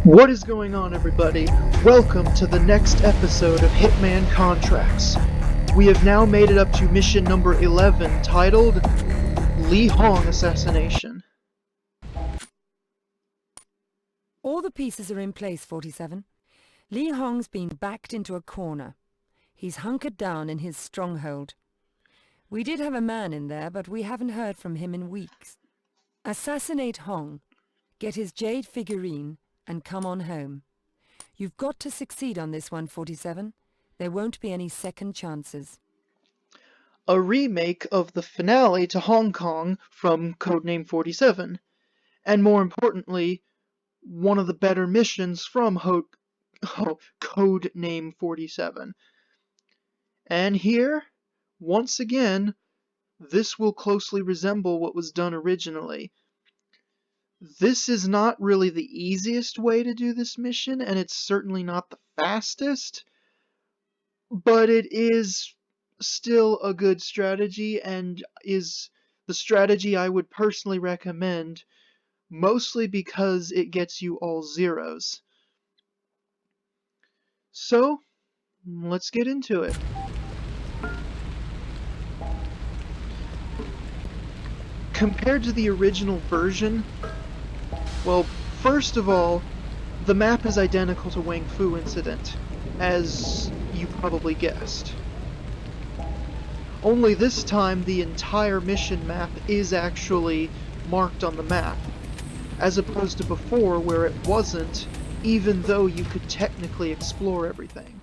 What is going on, everybody? Welcome to the next episode of Hitman Contracts. We have now made it up to mission number 11, titled Li Hong Assassination. All the pieces are in place, 47. Li Hong's been backed into a corner. He's hunkered down in his stronghold. We did have a man in there, but we haven't heard from him in weeks. Assassinate Hong, get his Jade figurine, and come on home. You've got to succeed on this one, 47. There won't be any second chances. A remake of the finale to Hong Kong from Codename 47. And more importantly, one of the better missions from Codename 47. And here, once again, this will closely resemble what was done originally. This is not really the easiest way to do this mission, and it's certainly not the fastest, but it is still a good strategy, and is the strategy I would personally recommend, mostly because it gets you all zeros. So, let's get into it. Compared to the original version, well, first of all, the map is identical to Wang Fu Incident, as you probably guessed. Only this time the entire mission map is actually marked on the map, as opposed to before where it wasn't, even though you could technically explore everything.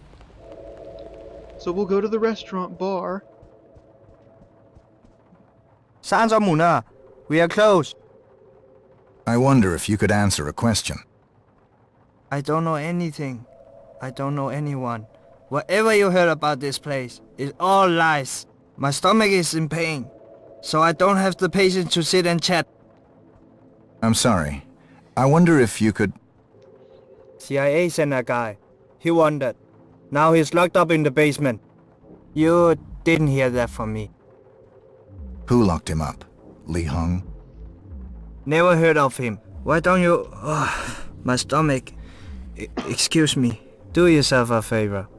So we'll go to the restaurant bar. 閂咗門啦 We are closed. I wonder if you could answer a question. I don't know anything. I don't know anyone. Whatever you heard about this place is all lies. My stomach is in pain, so I don't have the patience to sit and chat. I'm sorry. I wonder if you could... CIA sent a guy. He wandered. Now he's locked up in the basement. You didn't hear that from me. Who locked him up? Li Hong? Never heard of him. Why don't you... my stomach. Excuse me. Do yourself a favor.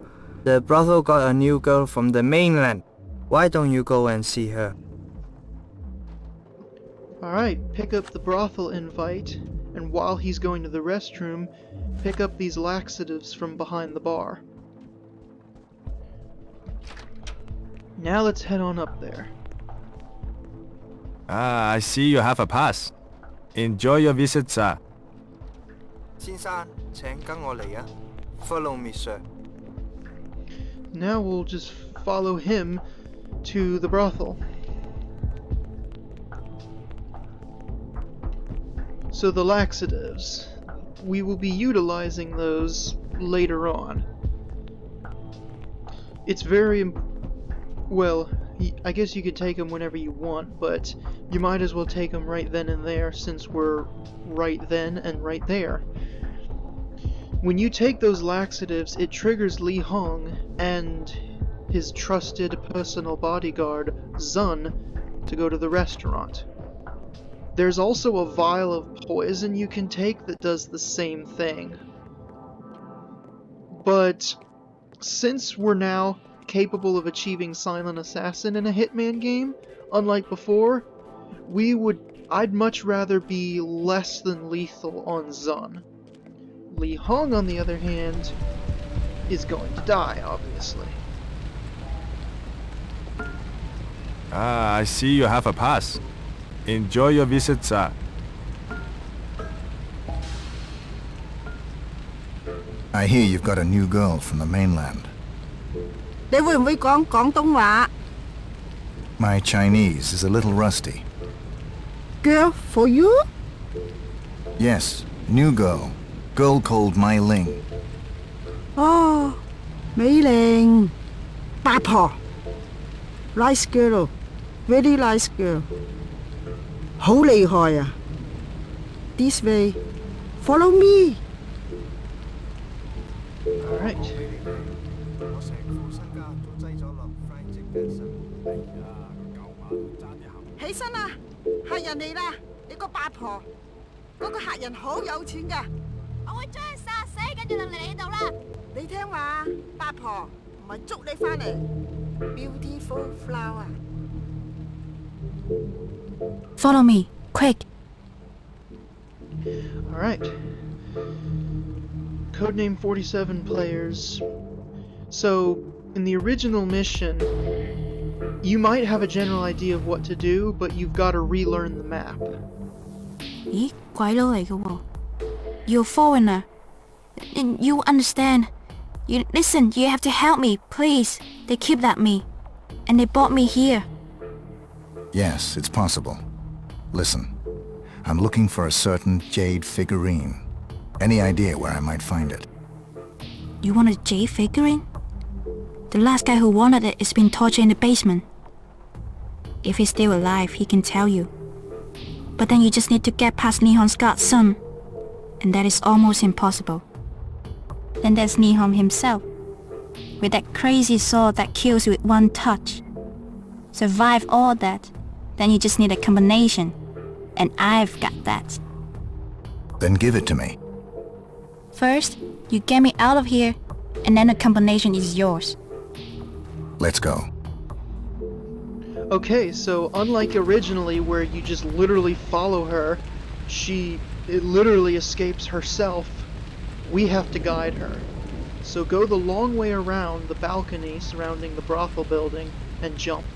The brothel got a new girl from the mainland. Why don't you go and see her? Alright, pick up the brothel invite, and while he's going to the restroom, pick up these laxatives from behind the bar. Now let's head on up there. Ah, I see you have a pass. Enjoy your visit, sir. 先生，請跟我嚟啊 Follow me, sir. Now we'll just follow him to the brothel. So the laxatives, we will be utilizing those later on. It's very well, I guess you could take them whenever you want, but you might as well take them right then and there, since we're right then and right there. When you take those laxatives, it triggers Li Hong and his trusted personal bodyguard, Zun, to go to the restaurant. There's also a vial of poison you can take that does the same thing. But since we're now capable of achieving Silent Assassin in a Hitman game, unlike before, I'd much rather be less than lethal on Zun. Li Hong, on the other hand, is going to die, obviously. Ah, I see you have a pass. Enjoy your visit, sir. I hear you've got a new girl from the mainland. 你會唔會講廣東話 My Chinese is a little rusty. Girl for you? Yes, new girl. Girl called Mei Ling. 哦，美玲，八婆 Nice girl, very nice girl. 好厲害啊 This way, follow me. Alright. 我成副身家都擠咗落 Frank 隻身。起身啦，客人嚟啦！你個八婆，嗰個客人好有錢㗎。你聽話，八婆，唔係捉你返嚟。Beautiful flower。Follow me, quick. Alright. Codename 47 players. So, in the original mission, you might have a general idea of what to do, but you've got to relearn the map. 咦，鬼佬嚟嘅喎。You're a foreigner. And you understand. You listen, you have to help me, please. They kidnapped me. And they brought me here. Yes, it's possible. Listen, I'm looking for a certain Jade figurine. Any idea where I might find it? You want a Jade figurine? The last guy who wanted it is being tortured in the basement. If he's still alive, he can tell you. But then you just need to get past Nihon's godson. And that is almost impossible. Then there's Nihon himself, with that crazy sword that kills with one touch. Survive all that, then you just need a combination. And I've got that. Then give it to me. First, you get me out of here, and then the combination is yours. Let's go. Okay, so unlike originally where you just literally follow her, it literally escapes herself. We have to guide her. So go the long way around the balcony surrounding the brothel building and jump.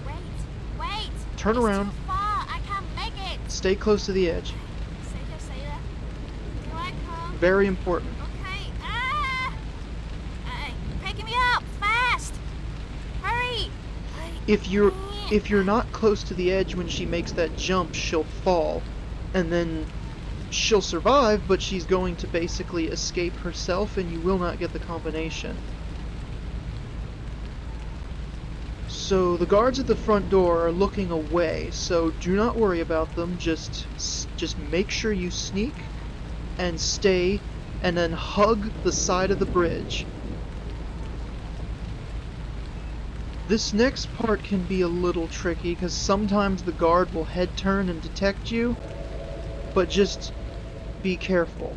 Wait! Turn around. It's too far. I can't make it. Stay close to the edge. Here I come. Very important. Okay. Hey, picking me up fast. Hurry. If you're not close to the edge when she makes that jump, she'll fall. And then she'll survive, but she's going to basically escape herself and you will not get the combination. So the guards at the front door are looking away, so do not worry about them. Just make sure you sneak and stay and then hug the side of the bridge. This next part can be a little tricky because sometimes the guard will head turn and detect you, but just be careful.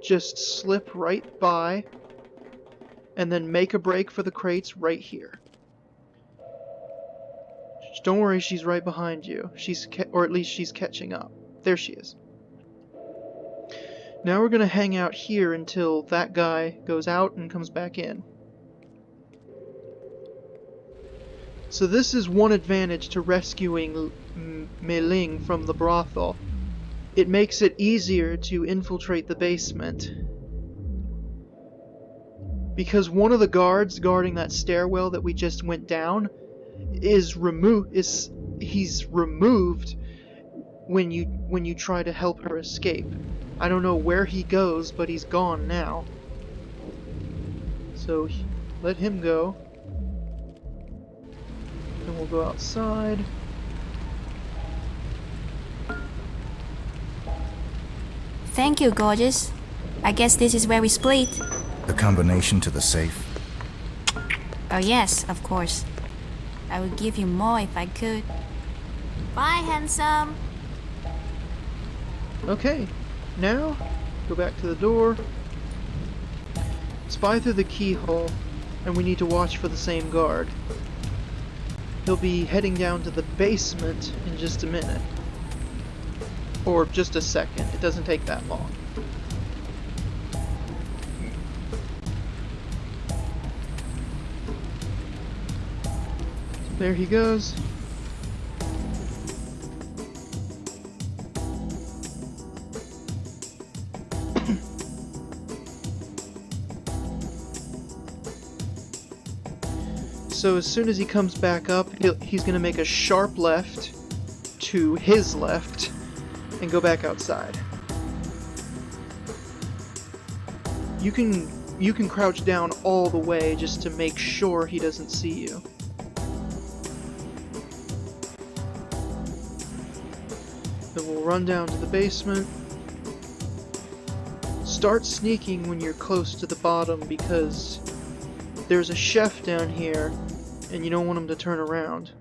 Just slip right by and then make a break for the crates right here. Just don't worry, she's right behind you. Or at least she's catching up. There she is. Now we're gonna hang out here until that guy goes out and comes back in. So this is one advantage to rescuing Mei Ling from the brothel. It makes it easier to infiltrate the basement. Because one of the guards guarding that stairwell that we just went down he's removed when you try to help her escape. I don't know where he goes, but he's gone now. So let him go. Then we'll go outside. Thank you, gorgeous. I guess this is where we split. The combination to the safe. Oh yes, of course. I would give you more if I could. Bye, handsome. Okay, now go back to the door. Spy through the keyhole, and we need to watch for the same guard. He'll be heading down to the basement in just a minute. Or just a second, it doesn't take that long. So there he goes. So as soon as he comes back up, he's going to make a sharp left to his left and go back outside. You can crouch down all the way just to make sure he doesn't see you. Then we'll run down to the basement. Start sneaking when you're close to the bottom because there's a chef down here and you don't want him to turn around.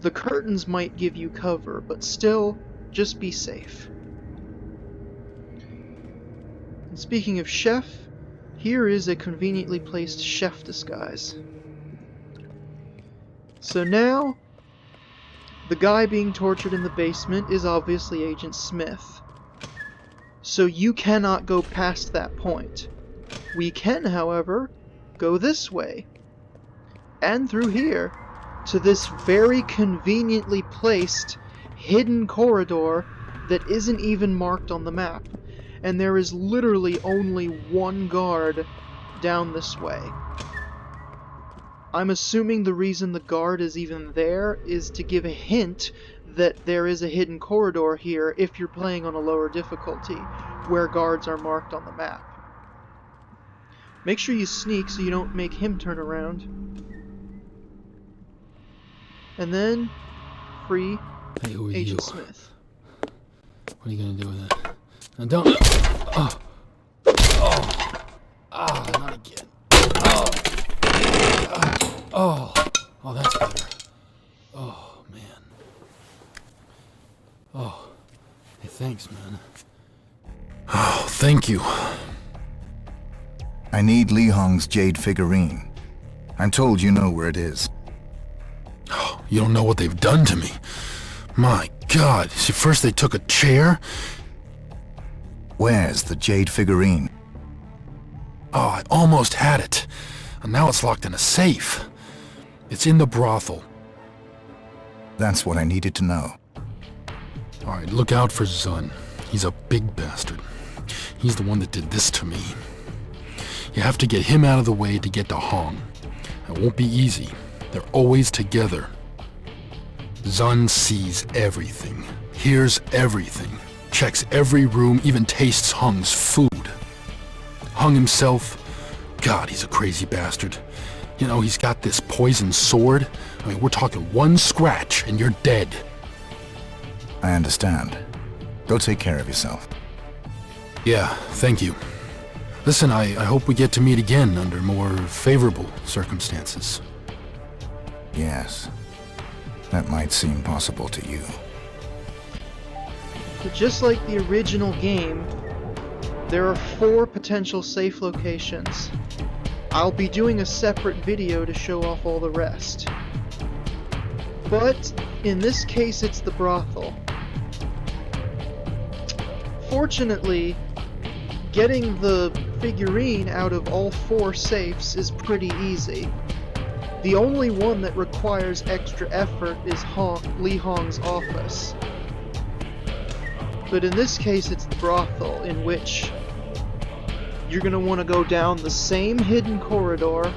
The curtains might give you cover, but still, just be safe. And speaking of chef, here is a conveniently placed chef disguise. So now, the guy being tortured in the basement is obviously Agent Smith. So you cannot go past that point. We can, however, go this way, and through here, to this very conveniently placed hidden corridor that isn't even marked on the map. And there is literally only one guard down this way. I'm assuming the reason the guard is even there is to give a hint that there is a hidden corridor here if you're playing on a lower difficulty, where guards are marked on the map. Make sure you sneak so you don't make him turn around. And then, free Hey, who are Agent you? Smith. What are you gonna do with that? Now don't. Oh. Oh. Ah, not again. Oh. Oh. Oh, that's better. Oh, man. Oh. Hey, thanks, man. Oh, thank you. I need Li Hong's Jade figurine. I'm told you know where it is. Oh, you don't know what they've done to me. My God. See, first they took a chair. Where's the Jade figurine? Oh, I almost had it. And now it's locked in a safe. It's in the brothel. That's what I needed to know. Alright, look out for Zun. He's a big bastard. He's the one that did this to me. You have to get him out of the way to get to Hong. It won't be easy. They're always together. Zun sees everything, hears everything, checks every room, even tastes Hong's food. Hong himself, God, he's a crazy bastard. You know, he's got this poison sword. I mean, we're talking one scratch and you're dead. I understand. Go take care of yourself. Yeah, thank you. Listen, I hope we get to meet again under more favorable circumstances. Yes. That might seem possible to you. But just like the original game, there are 4 potential safe locations. I'll be doing a separate video to show off all the rest. But in this case, it's the brothel. Fortunately, getting the figurine out of all 4 safes is pretty easy. The only one that requires extra effort is Li Hong's office. But in this case, it's the brothel, in which you're going to want to go down the same hidden corridor,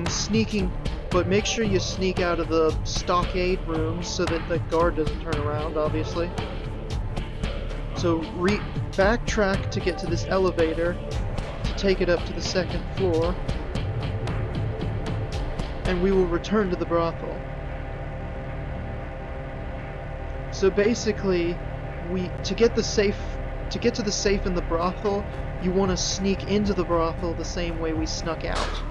sneaking, but make sure you sneak out of the stockade rooms so that the guard doesn't turn around, obviously. So backtrack to get to this elevator, to take it up to the 2nd floor, and we will return to the brothel. So basically, to get to the safe in the brothel, you want to sneak into the brothel the same way we snuck out.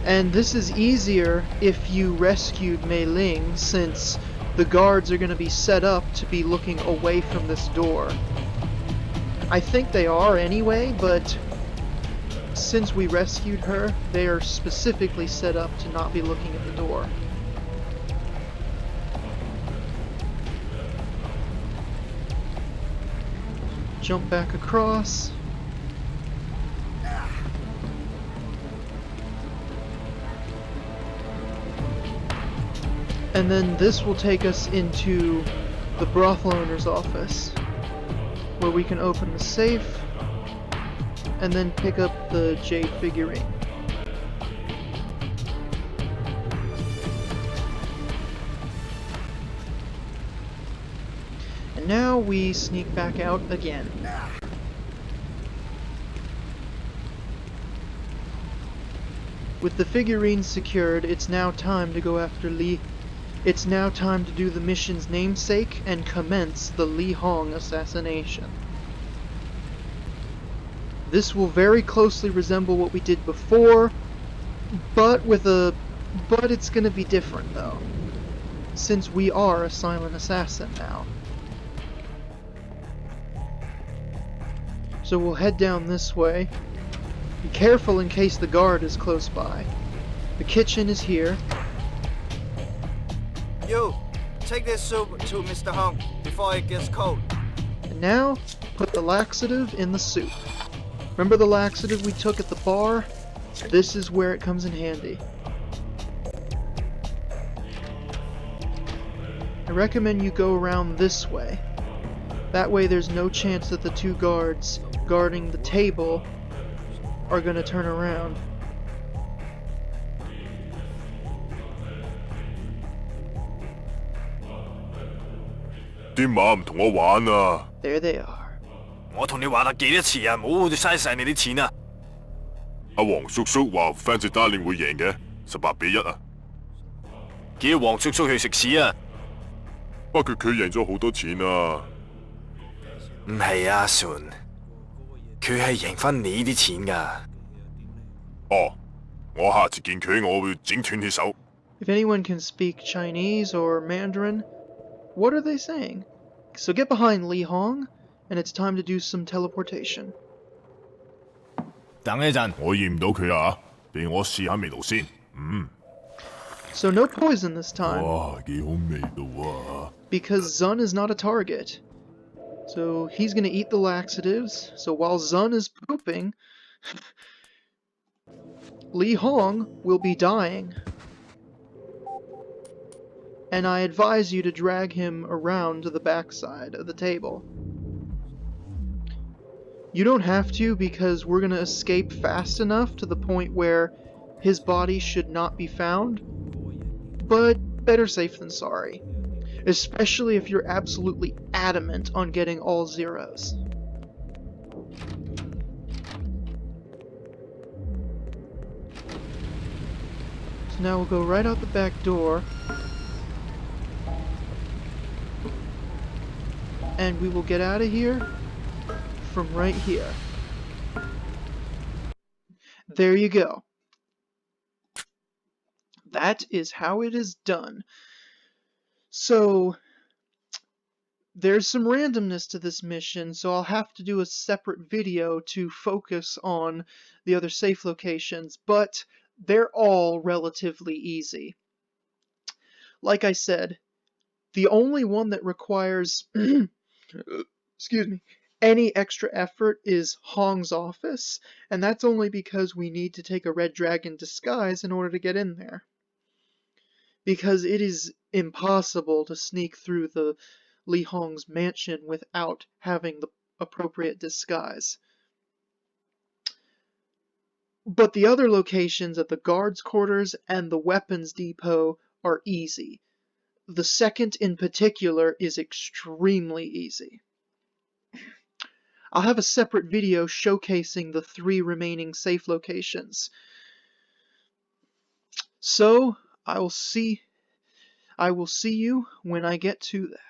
And this is easier if you rescued Mei Ling, since the guards are going to be set up to be looking away from this door. I think they are anyway, but since we rescued her, they are specifically set up to not be looking at the door. Jump back across. And then this will take us into the brothel owner's office, where we can open the safe and then pick up the Jade figurine. And now we sneak back out again. With the figurine secured, it's now time to go after Li It's now time to do the mission's namesake and commence the Li Hong assassination. This will very closely resemble what we did before, but it's gonna be different though, since we are a silent assassin now. So we'll head down this way. Be careful in case the guard is close by. The kitchen is here. You, take this soup to Mr. Hong before it gets cold. And now, put the laxative in the soup. Remember the laxative we took at the bar? This is where it comes in handy. I recommend you go around this way. That way there's no chance that the two guards guarding the table are gonna turn around. There they are. 我同你話得幾多次啊，唔好嘥晒你啲錢啊！阿黃叔叔話 Fancy Darling 會贏嘅，18-1啊！叫黃叔叔去食屎啊！不過佢贏咗好多錢啊！唔係啊，順，佢係贏返你啲錢㗎。哦，我下次見佢，我會整斷佢手。If anyone can speak Chinese or Mandarin, what are they saying? So get behind Li Hong, and it's time to do some teleportation. 等一陣，我驗唔到佢啊，俾我試下味道先。So no poison this time. 哇，幾好味道啊！ Because Zun is not a target. So he's gonna eat the laxatives. So while Zun is pooping, Li Hong will be dying. And I advise you to drag him around to the backside of the table. You don't have to, because we're gonna escape fast enough to the point where his body should not be found. But better safe than sorry. Especially if you're absolutely adamant on getting all zeros. So now we'll go right out the back door. And we will get out of here from right here. There you go. That is how it is done. So, there's some randomness to this mission, so I'll have to do a separate video to focus on the other safe locations, but they're all relatively easy. Like I said, the only one that requires excuse me, any extra effort is Hong's office, and that's only because we need to take a red dragon disguise in order to get in there. Because it is impossible to sneak through the Li Hong's mansion without having the appropriate disguise. But the other locations at the guards' quarters and the weapons depot are easy. The second in particular is extremely easy. I'll have a separate video showcasing the 3 remaining safe locations. So, I will see you when I get to that.